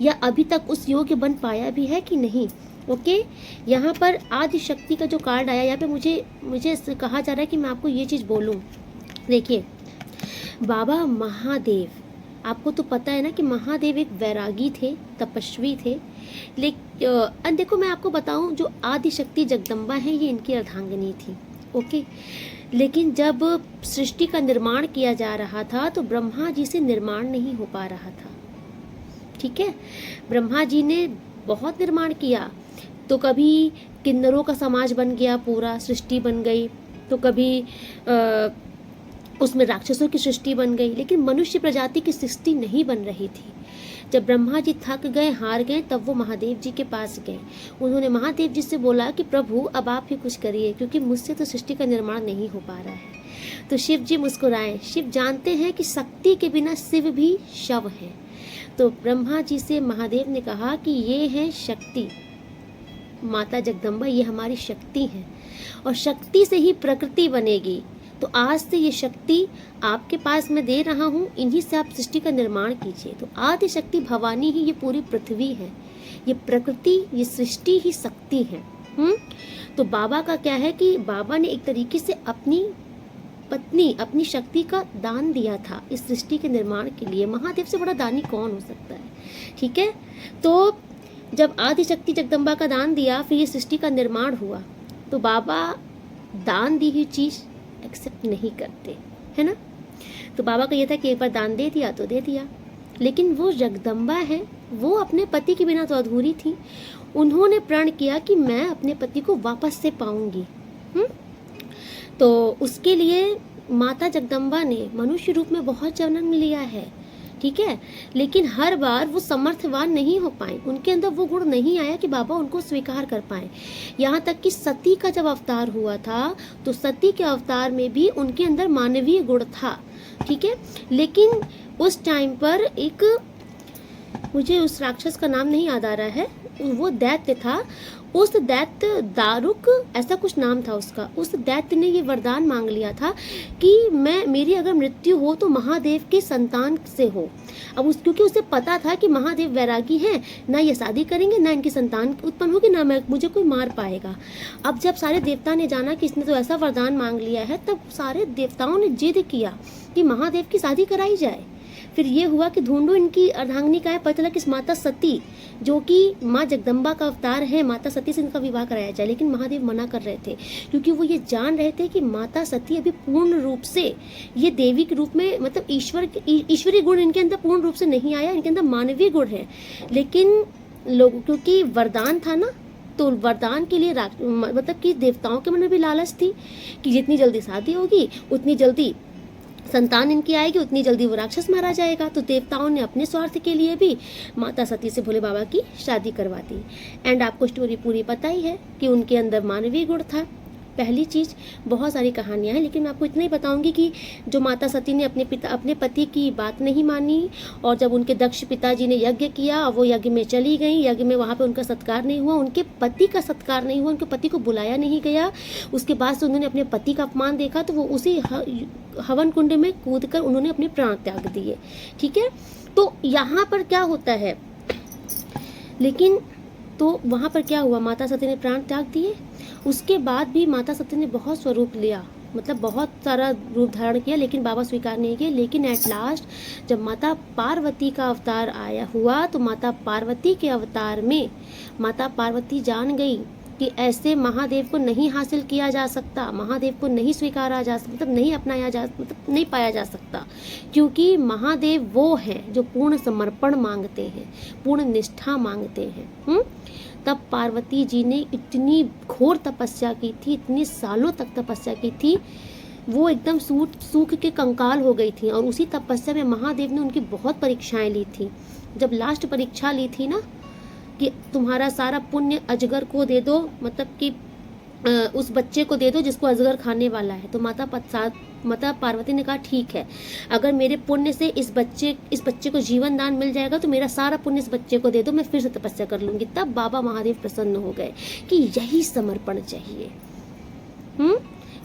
या अभी तक उस योग्य बन पाया भी है कि नहीं। ओके, यहाँ पर आदि शक्ति का जो कार्ड आया, यहाँ पे मुझे कहा जा रहा है कि मैं आपको ये चीज़ बोलूँ। देखिए, बाबा महादेव, आपको तो पता है ना कि महादेव एक वैरागी थे, तपस्वी थे, लेकिन देखो मैं आपको बताऊं, जो आदि शक्ति जगदम्बा है ये इनकी अर्धांगिनी थी। ओके, लेकिन जब सृष्टि का निर्माण किया जा रहा था तो ब्रह्मा जी से निर्माण नहीं हो पा रहा था। ठीक है, ब्रह्मा जी ने बहुत निर्माण किया, तो कभी किन्नरों का समाज बन गया, पूरा सृष्टि बन गई, तो कभी उसमें राक्षसों की सृष्टि बन गई, लेकिन मनुष्य प्रजाति की सृष्टि नहीं बन रही थी। जब ब्रह्मा जी थक गए, हार गए, तब वो महादेव जी के पास गए। उन्होंने महादेव जी से बोला कि प्रभु अब आप ही कुछ करिए, क्योंकि मुझसे तो सृष्टि का निर्माण नहीं हो पा रहा है। तो शिव जी मुस्कुराए। शिव जानते हैं कि शक्ति के बिना शिव भी शव है। तो ब्रह्मा जी से महादेव ने कहा कि ये है शक्ति, माता जगदम्बा, ये हमारी शक्ति है और शक्ति से ही प्रकृति बनेगी। तो आज से ये शक्ति आपके पास मैं दे रहा हूँ, इन्हीं से आप सृष्टि का निर्माण कीजिए। तो आदि शक्ति भवानी ही ये पूरी पृथ्वी है, ये प्रकृति, ये सृष्टि ही शक्ति है। तो बाबा का क्या है कि बाबा ने एक तरीके से अपनी पत्नी, अपनी शक्ति का दान दिया था इस सृष्टि के निर्माण के लिए। महादेव से बड़ा दानी कौन हो सकता है, ठीक है। तो जब आदि शक्ति जगदम्बा का दान दिया, फिर ये सृष्टि का निर्माण हुआ। तो बाबा दान दी हुई चीज एक्सेप्ट नहीं करते, है ना। तो बाबा का ये था कि एक बार दान दे दिया तो दे दिया, लेकिन वो जगदम्बा है, वो अपने पति के बिना तो अधूरी थी। उन्होंने प्रण किया कि मैं अपने पति को वापस से पाऊंगी। तो उसके लिए माता जगदम्बा ने मनुष्य रूप में बहुत जन्म लिया है, ठीक है, लेकिन हर बार वो समर्थवान नहीं हो पाए, उनके अंदर वो गुण नहीं आया कि बाबा उनको स्वीकार कर पाए। यहाँ तक कि सती का जब अवतार हुआ था तो सती के अवतार में भी उनके अंदर मानवीय गुण था, ठीक है। लेकिन उस टाइम पर एक, मुझे उस राक्षस का नाम नहीं याद आ रहा है, वो दैत्य था, उस दैत्य दारुक ऐसा कुछ नाम था उसका, उस दैत्य ने ये वरदान मांग लिया था कि मेरी अगर मृत्यु हो तो महादेव के संतान से हो। अब क्योंकि उसे पता था कि महादेव वैरागी हैं, ना ये शादी करेंगे, ना इनकी संतान उत्पन्न होगी, ना मुझे कोई मार पाएगा। अब जब सारे देवता ने जाना कि इसने तो ऐसा वरदान मांग लिया है, तब सारे देवताओं ने जिद किया कि महादेव की शादी कराई जाए। फिर ये हुआ कि ढूंढो इनकी अर्धांगिनी का है, पता चला कि माता सती, जो कि माँ जगदम्बा का अवतार है, माता सती से इनका विवाह कराया जाए। लेकिन महादेव मना कर रहे थे, क्योंकि वो ये जान रहे थे कि माता सती अभी पूर्ण रूप से ये देवी के रूप में, मतलब ईश्वरीय गुण इनके अंदर पूर्ण रूप से नहीं आया, इनके अंदर मानवीय गुण है। लेकिन लोग, क्योंकि वरदान था ना, तो वरदान के लिए मतलब कि देवताओं के मन में भी लालच थी कि जितनी जल्दी शादी होगी उतनी जल्दी संतान इनकी आएगी, उतनी जल्दी वो राक्षस मारा जाएगा। तो देवताओं ने अपने स्वार्थ के लिए भी माता सती से भोले बाबा की शादी करवा दी। एंड आपको स्टोरी पूरी पता ही है कि उनके अंदर मानवीय गुण था। पहली चीज़, बहुत सारी कहानियाँ हैं, लेकिन मैं आपको इतना ही बताऊंगी कि जो माता सती ने अपने पति की बात नहीं मानी, और जब उनके दक्ष पिताजी ने यज्ञ किया और वो यज्ञ में चली गई, यज्ञ में वहाँ पे उनका सत्कार नहीं हुआ, उनके पति का सत्कार नहीं हुआ, उनके पति को बुलाया नहीं गया। उसके बाद से उन्होंने अपने पति का अपमान देखा, तो वो उसी हवन कुंड में कूद कर उन्होंने अपने प्राण त्याग दिए, ठीक है। तो यहाँ पर क्या होता है, लेकिन तो वहाँ पर क्या हुआ, माता सती ने प्राण त्याग दिए। उसके बाद भी माता सती ने बहुत स्वरूप लिया, मतलब बहुत सारा रूप धारण किया, लेकिन बाबा स्वीकार नहीं किए। लेकिन एट लास्ट जब माता पार्वती का अवतार आया हुआ, तो माता पार्वती के अवतार में माता पार्वती जान गई कि ऐसे महादेव को नहीं हासिल किया जा सकता, महादेव को नहीं स्वीकारा जा सकता, मतलब नहीं अपनाया जा, मतलब नहीं पाया जा सकता, क्योंकि महादेव वो हैं जो पूर्ण समर्पण मांगते हैं, पूर्ण निष्ठा मांगते हैं। तब पार्वती जी ने इतनी घोर तपस्या की थी, इतने सालों तक तपस्या की थी, वो एकदम सूख के कंकाल हो गई थी। और उसी तपस्या में महादेव ने उनकी बहुत परीक्षाएं ली थी। जब लास्ट परीक्षा ली थी ना कि तुम्हारा सारा पुण्य अजगर को दे दो, मतलब कि उस बच्चे को दे दो जिसको अजगर खाने वाला है, तो माता पार्वती ने कहा ठीक है, अगर मेरे पुण्य से इस बच्चे को जीवन दान मिल जाएगा तो मेरा सारा पुण्य इस बच्चे को दे दो, मैं फिर से तपस्या कर लूंगी। तब बाबा महादेव प्रसन्न हो गए कि यही समर्पण चाहिए।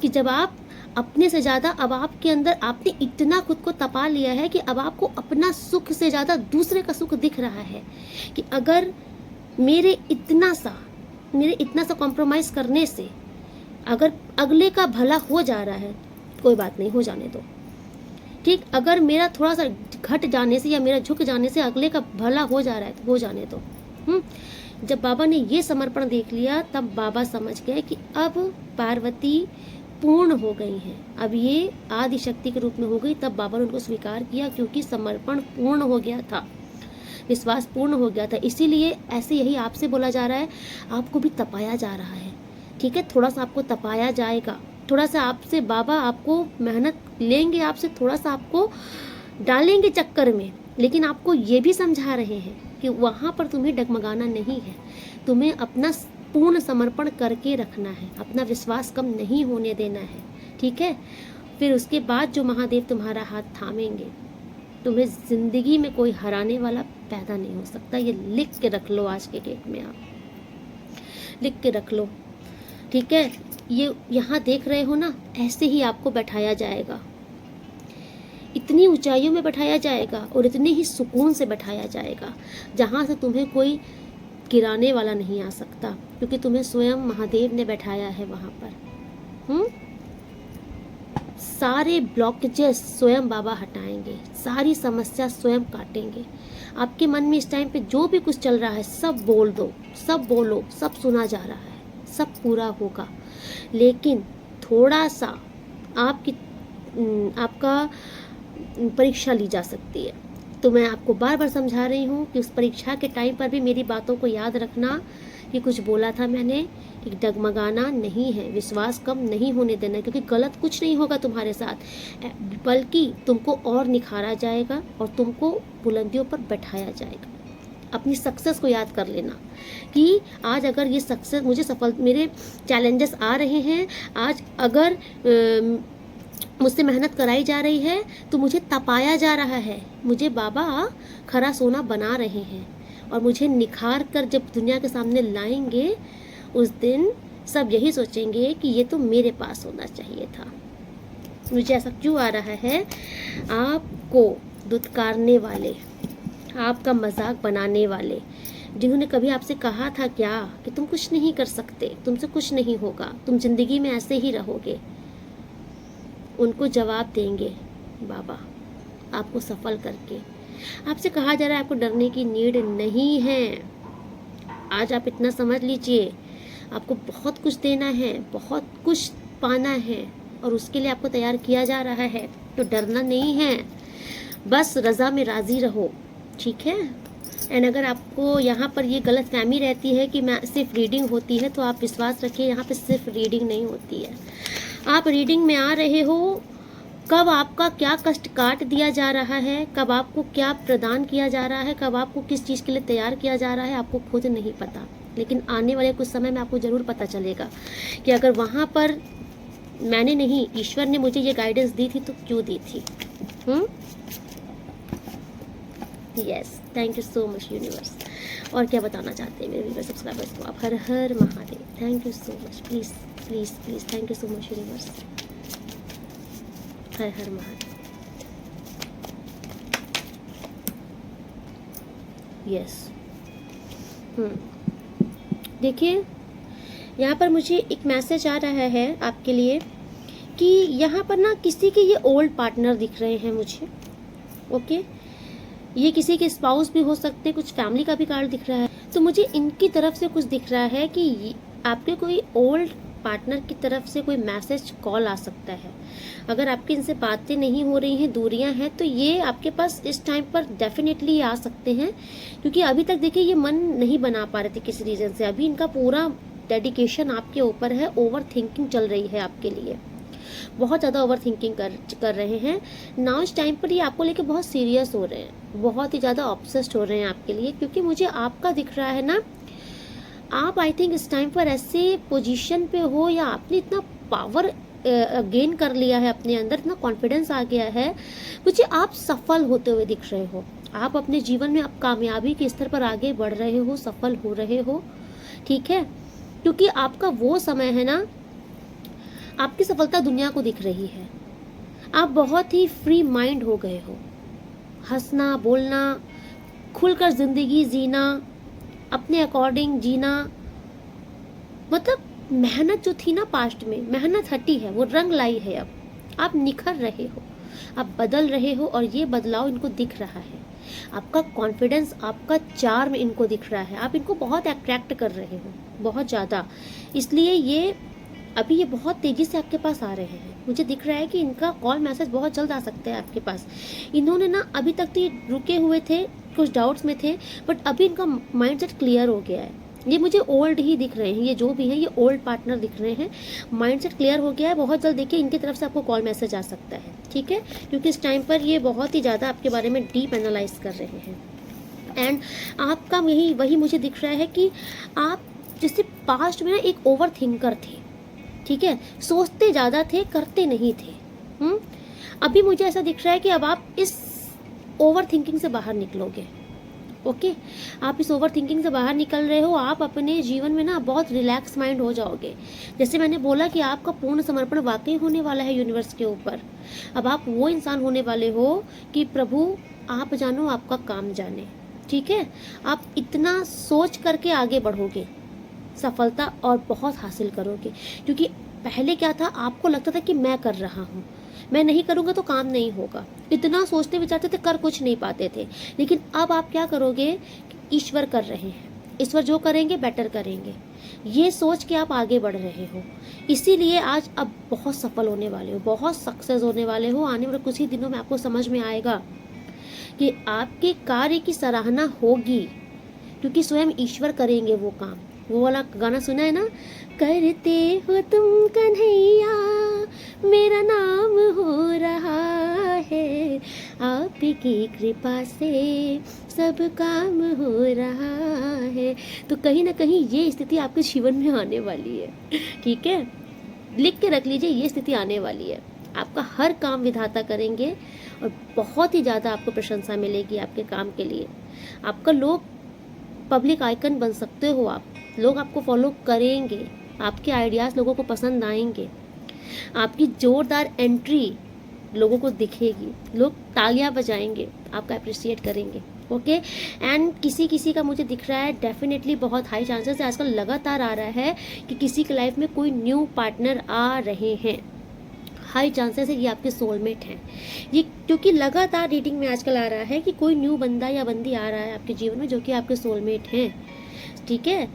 कि जब आप अपने से ज्यादा, अब आपके अंदर आपने इतना खुद को तपा लिया है कि अब आपको अपना सुख से ज्यादा दूसरे का सुख दिख रहा है, कि अगर मेरे इतना सा कॉम्प्रोमाइज करने से अगर अगले का भला हो जा रहा है, कोई बात नहीं, हो जाने दो, ठीक। अगर मेरा थोड़ा सा घट जाने से या मेरा झुक जाने से अगले का भला हो जा रहा है तो हो जाने दो। जब बाबा ने ये समर्पण देख लिया, तब बाबा समझ गए कि अब पार्वती पूर्ण हो गई हैं, अब ये आदि शक्ति के रूप में हो गई। तब बाबा ने उनको स्वीकार किया, क्योंकि समर्पण पूर्ण हो गया था, विश्वास पूर्ण हो गया था। इसीलिए ऐसे यही आपसे बोला जा रहा है, आपको भी तपाया जा रहा है, ठीक है। थोड़ा सा आपको तपाया जाएगा, थोड़ा सा आपसे बाबा आपको मेहनत लेंगे, आपसे थोड़ा सा आपको डालेंगे चक्कर में, लेकिन आपको ये भी समझा रहे हैं कि वहाँ पर तुम्हें डगमगाना नहीं है, तुम्हें अपना पूर्ण समर्पण करके रखना है, अपना विश्वास कम नहीं होने देना है, ठीक है। फिर उसके बाद जो महादेव तुम्हारा हाथ थामेंगे, तुम्हें ज़िंदगी में कोई हराने वाला पैदा नहीं हो सकता। ये लिख के रख लो, आज के डेट में आप लिख के रख लो, ठीक है। ये यहाँ देख रहे हो ना, ऐसे ही आपको बैठाया जाएगा, इतनी ऊंचाइयों में बैठाया जाएगा और इतने ही सुकून से बैठाया जाएगा जहाँ से तुम्हें कोई गिराने वाला नहीं आ सकता, क्योंकि तुम्हें स्वयं महादेव ने बैठाया है वहाँ पर। सारे ब्लॉकेजेस स्वयं बाबा हटाएंगे, सारी समस्या स्वयं काटेंगे। आपके मन में इस टाइम पे जो भी कुछ चल रहा है सब बोल दो, सब बोलो, सब सुना जा रहा है, सब पूरा होगा। लेकिन थोड़ा सा आपका परीक्षा ली जा सकती है। तो मैं आपको बार बार समझा रही हूँ कि उस परीक्षा के टाइम पर भी मेरी बातों को याद रखना कि कुछ बोला था मैंने, कि डगमगाना नहीं है, विश्वास कम नहीं होने देना, क्योंकि गलत कुछ नहीं होगा तुम्हारे साथ, बल्कि तुमको और निखारा जाएगा और तुमको बुलंदियों पर बैठाया जाएगा। अपनी सक्सेस को याद कर लेना कि आज अगर ये सक्सेस मेरे चैलेंजेस आ रहे हैं, आज अगर मुझसे मेहनत कराई जा रही है तो मुझे तपाया जा रहा है, मुझे बाबा खरा सोना बना रहे हैं, और मुझे निखार कर जब दुनिया के सामने लाएंगे उस दिन सब यही सोचेंगे कि ये तो मेरे पास होना चाहिए था। मुझे ऐसा क्यों आ रहा है? आपको दुत्कारने वाले, आपका मजाक बनाने वाले, जिन्होंने कभी आपसे कहा था क्या कि तुम कुछ नहीं कर सकते, तुमसे कुछ नहीं होगा, तुम जिंदगी में ऐसे ही रहोगे, उनको जवाब देंगे बाबा आपको सफल करके। आपसे कहा जा रहा है आपको डरने की नीड नहीं है। आज आप इतना समझ लीजिए, आपको बहुत कुछ देना है, बहुत कुछ पाना है, और उसके लिए आपको तैयार किया जा रहा है, तो डरना नहीं है, बस रज़ा में राज़ी रहो, ठीक है। एंड अगर आपको यहाँ पर ये गलत फहमी रहती है कि मैं सिर्फ रीडिंग होती है, तो आप विश्वास रखिए यहाँ पे सिर्फ रीडिंग नहीं होती है। आप रीडिंग में आ रहे हो, कब आपका क्या कष्ट काट दिया जा रहा है, कब आपको क्या प्रदान किया जा रहा है, कब आपको किस चीज़ के लिए तैयार किया जा रहा है, आपको खुद नहीं पता। लेकिन आने वाले कुछ समय में आपको ज़रूर पता चलेगा कि अगर वहाँ पर मैंने नहीं, ईश्वर ने मुझे ये गाइडेंस दी थी तो क्यों दी थी। Yes, thank you so much universe. और क्या बताना चाहते हैं मेरे व्यूअर सब्सक्राइबर्स को आप? हर हर Mahadev. Thank you so much, please please please, thank you so much universe. हर हर महादेव। यस। देखिए यहाँ पर मुझे एक मैसेज आ रहा है आपके लिए कि यहाँ पर ना किसी के ये ओल्ड पार्टनर दिख रहे हैं मुझे। ओके, ये किसी के स्पाउस भी हो सकते हैं, कुछ फैमिली का भी कार्ड दिख रहा है। तो मुझे इनकी तरफ से कुछ दिख रहा है कि आपके कोई ओल्ड पार्टनर की तरफ से कोई मैसेज कॉल आ सकता है। अगर आपकी इनसे बातें नहीं हो रही हैं, दूरियां हैं, तो ये आपके पास इस टाइम पर डेफिनेटली आ सकते हैं, क्योंकि अभी तक देखिए ये मन नहीं बना पा रहे थे किसी रीज़न से। अभी इनका पूरा डेडिकेशन आपके ऊपर है, ओवर थिंकिंग चल रही है आपके लिए, बहुत ज़्यादा ओवर थिंकिंग कर रहे हैं नाउ। इस टाइम पर ये आपको लेके बहुत सीरियस हो रहे हैं, बहुत ही ज़्यादा ऑब्सेस्ड हो रहे हैं आपके लिए, क्योंकि मुझे आपका दिख रहा है ना, आप आई थिंक इस टाइम पर ऐसे पोजीशन पे हो, या आपने इतना पावर गेन कर लिया है अपने अंदर, इतना कॉन्फिडेंस आ गया है, मुझे आप सफल होते हुए दिख रहे हो। आप अपने जीवन में आप कामयाबी के स्तर पर आगे बढ़ रहे हो, सफल हो रहे हो, ठीक है। क्योंकि आपका वो समय है ना, आपकी सफलता दुनिया को दिख रही है। आप बहुत ही फ्री माइंड हो गए हो, हंसना, बोलना, खुलकर जिंदगी जीना, अपने अकॉर्डिंग जीना, मतलब मेहनत जो थी ना पास्ट में, मेहनत हटी है, वो रंग लाई है। अब आप निखर रहे हो, आप बदल रहे हो, और ये बदलाव इनको दिख रहा है। आपका कॉन्फिडेंस, आपका चार्म इनको दिख रहा है, आप इनको बहुत अट्रैक्ट कर रहे हो, बहुत ज़्यादा। इसलिए ये अभी ये बहुत तेज़ी से आपके पास आ रहे हैं। मुझे दिख रहा है कि इनका कॉल मैसेज बहुत जल्द आ सकता है आपके पास। इन्होंने ना अभी तक तो ये रुके हुए थे, कुछ डाउट्स में थे, बट अभी इनका माइंडसेट क्लियर हो गया है। ये मुझे ओल्ड ही दिख रहे हैं, ये जो भी हैं ये ओल्ड पार्टनर दिख रहे हैं, माइंडसेट क्लियर हो गया है। बहुत जल्द देखिए इनकी तरफ से आपको कॉल मैसेज आ सकता है, ठीक है, क्योंकि इस टाइम पर ये बहुत ही ज़्यादा आपके बारे में डीप एनालाइज कर रहे हैं। एंड आपका वही मुझे दिख रहा है कि आप जैसे पास्ट में ना एक ओवर थिंकर थे, ठीक है, सोचते ज़्यादा थे, करते नहीं थे, अभी मुझे ऐसा दिख रहा है कि अब आप इस ओवर थिंकिंग से बाहर निकलोगे। ओके, आप इस ओवर थिंकिंग से बाहर निकल रहे हो, आप अपने जीवन में ना बहुत रिलैक्स माइंड हो जाओगे। जैसे मैंने बोला कि आपका पूर्ण समर्पण वाकई होने वाला है यूनिवर्स के ऊपर। अब आप वो इंसान होने वाले हो कि प्रभु आप जानो, आपका काम जाने। ठीक है, आप इतना सोच करके आगे बढ़ोगे, सफलता और बहुत हासिल करोगे। क्योंकि पहले क्या था, आपको लगता था कि मैं कर रहा हूँ, मैं नहीं करूँगा तो काम नहीं होगा, इतना सोचते विचारते थे, कर कुछ नहीं पाते थे। लेकिन अब आप क्या करोगे, ईश्वर कर रहे हैं, ईश्वर जो करेंगे बेटर करेंगे, ये सोच के आप आगे बढ़ रहे हो। इसीलिए आज अब बहुत सफल होने वाले हो, बहुत सक्सेस होने वाले हो। आने वाले कुछ ही दिनों में आपको समझ में आएगा कि आपके कार्य की सराहना होगी, क्योंकि स्वयं ईश्वर करेंगे वो काम। वो वाला गाना सुना है ना, करते हो तुम कन्हैया मेरा नाम हो रहा है, आपकी कृपा से सब काम हो रहा है। तो कहीं ना कहीं ये स्थिति आपके जीवन में आने वाली है। ठीक है, लिख के रख लीजिए, ये स्थिति आने वाली है। आपका हर काम विधाता करेंगे और बहुत ही ज़्यादा आपको प्रशंसा मिलेगी आपके काम के लिए। आपका लोग पब्लिक आइकन बन सकते हो आप, लोग आपको फॉलो करेंगे, आपके आइडियाज़ लोगों को पसंद आएंगे, आपकी जोरदार एंट्री लोगों को दिखेगी, लोग तालियां बजाएंगे, आपका अप्रिशिएट करेंगे। ओके, एंड किसी किसी का मुझे दिख रहा है डेफिनेटली बहुत हाई चांसेस है, आजकल लगातार आ रहा है कि किसी के लाइफ में कोई न्यू पार्टनर आ रहे हैं। हाई चांसेस है ये आपके सोलमेट हैं। ये क्योंकि लगातार रीडिंग में आजकल आ रहा है कि कोई न्यू बंदा या बंदी आ रहा है आपके जीवन में जो कि आपके सोलमेट हैं। ठीक है,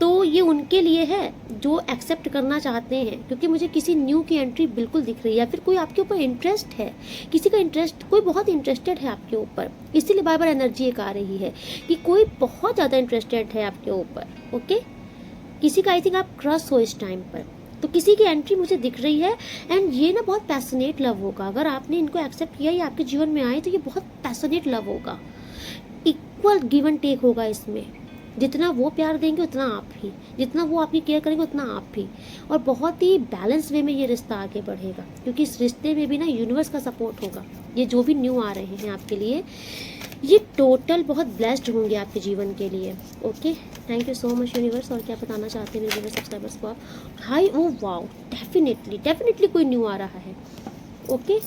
तो ये उनके लिए है जो एक्सेप्ट करना चाहते हैं, क्योंकि मुझे किसी न्यू की एंट्री बिल्कुल दिख रही है, या फिर कोई आपके ऊपर इंटरेस्ट है, किसी का इंटरेस्ट, कोई बहुत इंटरेस्टेड है आपके ऊपर। इसीलिए बार बार एनर्जी एक आ रही है कि कोई बहुत ज़्यादा इंटरेस्टेड है आपके ऊपर। ओके, किसी का आई थिंक आप क्रश हो इस टाइम पर, तो किसी की एंट्री मुझे दिख रही है। एंड ये ना बहुत पैशनेट लव होगा, अगर आपने इनको एक्सेप्ट किया, ये आपके जीवन में आए तो ये बहुत पैशनेट लव होगा, इक्वल गिव एंड टेक होगा इसमें। जितना वो प्यार देंगे उतना आप भी, जितना वो आपकी केयर करेंगे उतना आप भी, और बहुत ही बैलेंस वे में ये रिश्ता आगे बढ़ेगा, क्योंकि इस रिश्ते में भी ना यूनिवर्स का सपोर्ट होगा। ये जो भी न्यू आ रहे हैं आपके लिए, ये टोटल बहुत ब्लेस्ड होंगे आपके जीवन के लिए। Okay, thank you so much universe. और क्या बताना चाहते हैं मेरे सब्सक्राइबर्स को आप? हाई, ओ वाओ, डेफिनेटली कोई न्यू आ रहा है। ओके,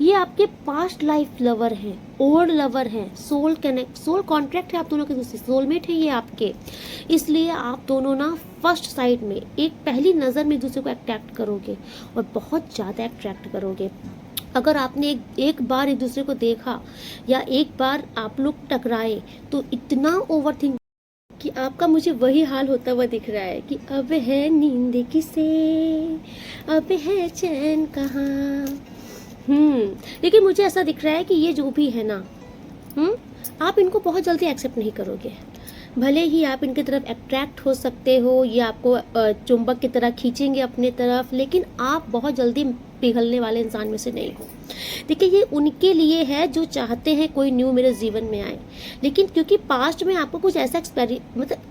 ये आपके पास्ट लाइफ लवर हैं, ओल्ड लवर हैं, सोल कॉन्ट्रैक्ट है आप दोनों के दूसरे, सोलमेट है ये आपके। इसलिए आप दोनों ना फर्स्ट साइड में एक पहली नज़र में एक दूसरे को अट्रैक्ट करोगे और बहुत ज़्यादा अट्रैक्ट करोगे। अगर आपने एक बार एक दूसरे को देखा या एक बार आप लोग टकराए तो इतना ओवर थिंक कि आपका मुझे वही हाल होता हुआ दिख रहा है कि अब है नींद किसे, अब है चैन कहाँ। लेकिन मुझे ऐसा दिख रहा है कि ये जो भी है ना, आप इनको बहुत जल्दी एक्सेप्ट नहीं करोगे। भले ही आप इनकी तरफ अट्रैक्ट हो सकते हो, ये आपको चुंबक की तरह खींचेंगे अपने तरफ, लेकिन आप बहुत जल्दी पिघलने वाले इंसान में से नहीं हो। देखिए, ये उनके लिए है जो चाहते हैं कोई न्यू मेरे जीवन में आए, लेकिन क्योंकि पास्ट में आपको कुछ ऐसा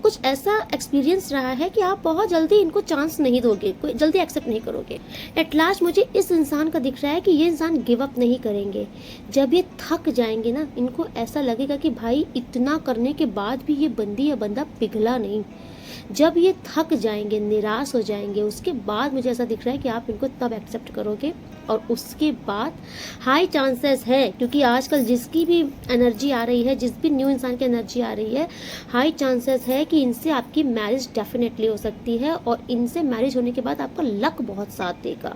कुछ ऐसा एक्सपीरियंस रहा है कि आप बहुत जल्दी इनको चांस नहीं दोगे, कोई जल्दी एक्सेप्ट नहीं करोगे। एट लास्ट मुझे इस इंसान का दिख रहा है कि ये इंसान गिव अप नहीं करेंगे। जब ये थक जाएंगे ना, इनको ऐसा लगेगा कि भाई इतना करने के बाद भी ये बंदी या बंदा पिघला नहीं। जब ये थक जाएंगे, निराश हो जाएंगे, उसके बाद मुझे ऐसा दिख रहा है कि आप इनको तब एक्सेप्ट करोगे। और उसके बाद हाई चांसेस है, क्योंकि आजकल जिसकी भी एनर्जी आ रही है, जिस भी न्यू इंसान की एनर्जी आ रही है, हाई चांसेस है कि इनसे आपकी मैरिज डेफिनेटली हो सकती है। और इनसे मैरिज होने के बाद आपका लक बहुत साथ देगा।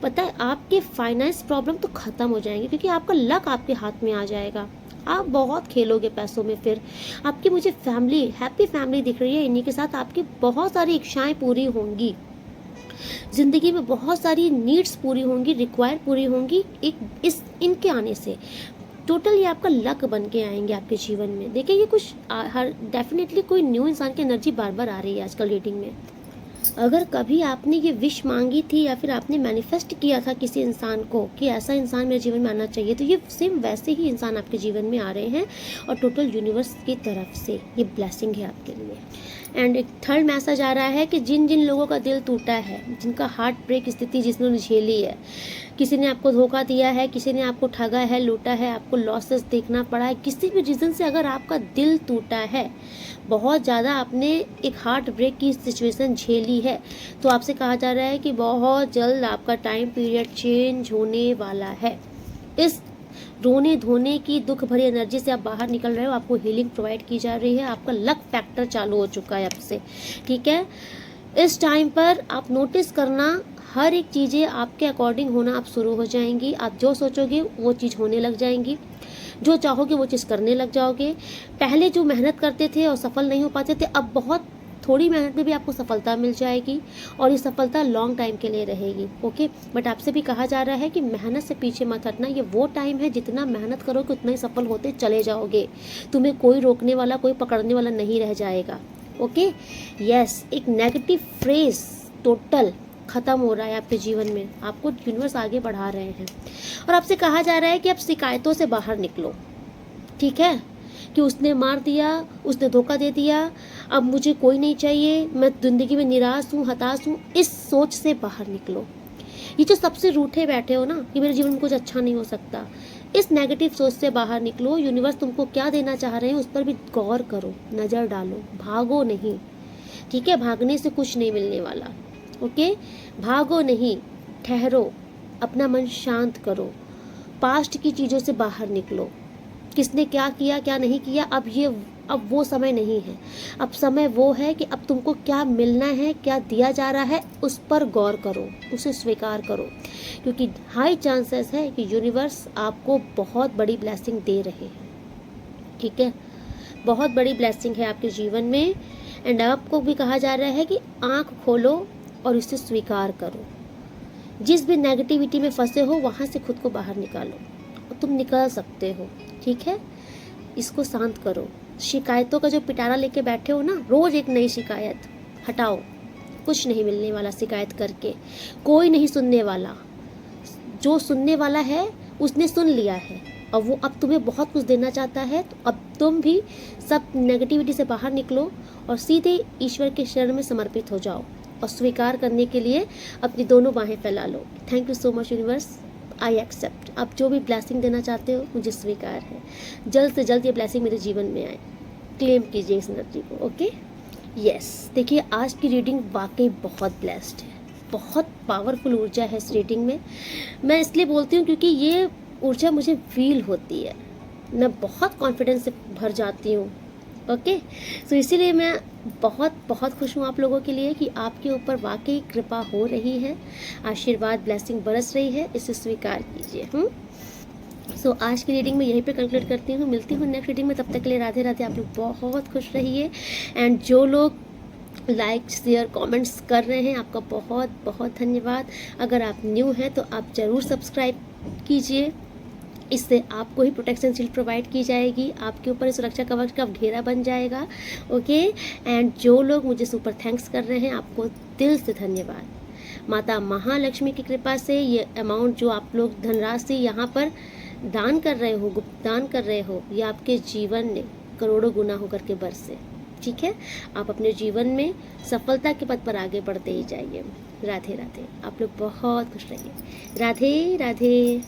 पता है, आपके फाइनेंस प्रॉब्लम तो ख़त्म हो जाएंगे, क्योंकि आपका लक आपके हाथ में आ जाएगा। आप बहुत खेलोगे पैसों में। फिर आपकी मुझे फैमिली, हैप्पी फैमिली दिख रही है, इन्हीं के साथ आपकी बहुत सारी इच्छाएं पूरी होंगी, ज़िंदगी में बहुत सारी नीड्स पूरी होंगी, रिक्वायर पूरी होंगी इनके आने से। टोटल ये आपका लक बन के आएंगे आपके जीवन में। देखिए, ये कुछ हर डेफिनेटली कोई न्यू इंसान की एनर्जी बार बार आ रही है आजकल रीडिंग में। अगर कभी आपने ये विश मांगी थी या फिर आपने मैनिफेस्ट किया था किसी इंसान को कि ऐसा इंसान मेरे जीवन में आना चाहिए, तो ये सेम वैसे ही इंसान आपके जीवन में आ रहे हैं और टोटल यूनिवर्स की तरफ से ये ब्लेसिंग है आपके लिए। एंड एक थर्ड मैसेज आ रहा है कि जिन जिन लोगों का दिल टूटा है, जिनका हार्ट ब्रेक स्थिति जिन्होंने झेली है, किसी ने आपको धोखा दिया है, किसी ने आपको ठगा है, लूटा है, आपको लॉसेस देखना पड़ा है, किसी भी रीज़न से अगर आपका दिल टूटा है, बहुत ज़्यादा आपने एक हार्ट ब्रेक की सिचुएशन झेली है, तो आपसे कहा जा रहा है कि बहुत जल्द आपका टाइम पीरियड चेंज होने वाला है। इस रोने धोने की दुख भरी एनर्जी से आप बाहर निकल रहे हो, आपको हीलिंग प्रोवाइड की जा रही है, आपका लक फैक्टर चालू हो चुका है अब से, ठीक है। इस टाइम पर आप नोटिस करना, हर एक चीज़ें आपके अकॉर्डिंग होना आप शुरू हो जाएंगी। आप जो सोचोगे वो चीज़ होने लग जाएंगी, जो चाहोगे वो चीज़ करने लग जाओगे। पहले जो मेहनत करते थे और सफल नहीं हो पाते थे, अब बहुत थोड़ी मेहनत में भी आपको सफलता मिल जाएगी और ये सफलता लॉन्ग टाइम के लिए रहेगी, ओके। बट आपसे भी कहा जा रहा है कि मेहनत से पीछे मत हटना। ये वो टाइम है, जितना मेहनत करोगे उतना ही सफल होते चले जाओगे। तुम्हें कोई रोकने वाला, कोई पकड़ने वाला नहीं रह जाएगा, ओके। यस, एक नेगेटिव फ्रेज टोटल ख़त्म हो रहा है आपके जीवन में, आपको यूनिवर्स आगे बढ़ा रहे हैं। और आपसे कहा जा रहा है कि आप शिकायतों से बाहर निकलो, ठीक है, कि उसने मार दिया, उसने धोखा दे दिया, अब मुझे कोई नहीं चाहिए, मैं ज़िंदगी में निराश हूँ, हताश हूँ, इस सोच से बाहर निकलो। ये जो सबसे रूठे बैठे हो ना कि मेरे जीवन में कुछ अच्छा नहीं हो सकता, इस नेगेटिव सोच से बाहर निकलो। यूनिवर्स तुमको क्या देना चाह रहे हैं उस पर भी गौर करो, नज़र डालो, भागो नहीं, ठीक है। भागने से कुछ नहीं मिलने वाला, ओके। भागो नहीं, ठहरो, अपना मन शांत करो, पास्ट की चीज़ों से बाहर निकलो। किसने क्या किया क्या नहीं किया, अब वो समय नहीं है। अब समय वो है कि अब तुमको क्या मिलना है, क्या दिया जा रहा है, उस पर गौर करो, उसे स्वीकार करो, क्योंकि हाई चांसेस है कि यूनिवर्स आपको बहुत बड़ी ब्लेसिंग दे रहे हैं, ठीक है। बहुत बड़ी ब्लेसिंग है आपके जीवन में। एंड आपको भी कहा जा रहा है कि आँख खोलो और इसे स्वीकार करो। जिस भी नेगेटिविटी में फंसे हो वहाँ से खुद को बाहर निकालो, और तुम निकल सकते हो, ठीक है। इसको शांत करो। शिकायतों का जो पिटारा लेके बैठे हो ना, रोज एक नई शिकायत, हटाओ। कुछ नहीं मिलने वाला शिकायत करके, कोई नहीं सुनने वाला। जो सुनने वाला है उसने सुन लिया है, और वो अब तुम्हें बहुत कुछ देना चाहता है। तो अब तुम भी सब नेगेटिविटी से बाहर निकलो और सीधे ईश्वर के शरण में समर्पित हो जाओ, और स्वीकार करने के लिए अपनी दोनों बाहें फैला लो। Thank you so much universe, I accept. आप जो भी ब्लेसिंग देना चाहते हो मुझे स्वीकार है। जल्द से जल्द ये ब्लेसिंग मेरे जीवन में आए। क्लेम कीजिए इस एनर्जी को, ओके। यस, देखिए आज की रीडिंग वाकई बहुत ब्लेस्ड है, बहुत पावरफुल ऊर्जा है इस रीडिंग में। मैं इसलिए बोलती हूँ क्योंकि ये ऊर्जा मुझे फील होती है, मैं बहुत कॉन्फिडेंस से भर जाती हूँ, ओके। सो इसीलिए मैं बहुत बहुत खुश हूँ आप लोगों के लिए कि आपके ऊपर वाकई कृपा हो रही है, आशीर्वाद ब्लेसिंग बरस रही है, इसे स्वीकार कीजिए। सो आज की रीडिंग में यहीं पे कंक्लूड करती हूँ। मिलती हूँ नेक्स्ट रीडिंग में, तब तक के लिए राधे राधे। आप लोग बहुत खुश रहिए। एंड जो लोग लाइक शेयर कमेंट्स कर रहे हैं, आपका बहुत बहुत धन्यवाद। अगर आप न्यू हैं तो आप ज़रूर सब्सक्राइब कीजिए, इससे आपको ही प्रोटेक्शन शील्ड प्रोवाइड की जाएगी, आपके ऊपर सुरक्षा कवच का घेरा बन जाएगा, ओके। एंड जो लोग मुझे सुपर थैंक्स कर रहे हैं, आपको दिल से धन्यवाद। माता महालक्ष्मी की कृपा से ये अमाउंट जो आप लोग धनराशि यहाँ पर दान कर रहे हो, गुप्त दान कर रहे हो, ये आपके जीवन में करोड़ों गुना होकर के बरसे, ठीक है। आप अपने जीवन में सफलता के पथ पर आगे बढ़ते ही जाइए। राधे राधे। आप लोग बहुत खुश रहिए। राधे राधे।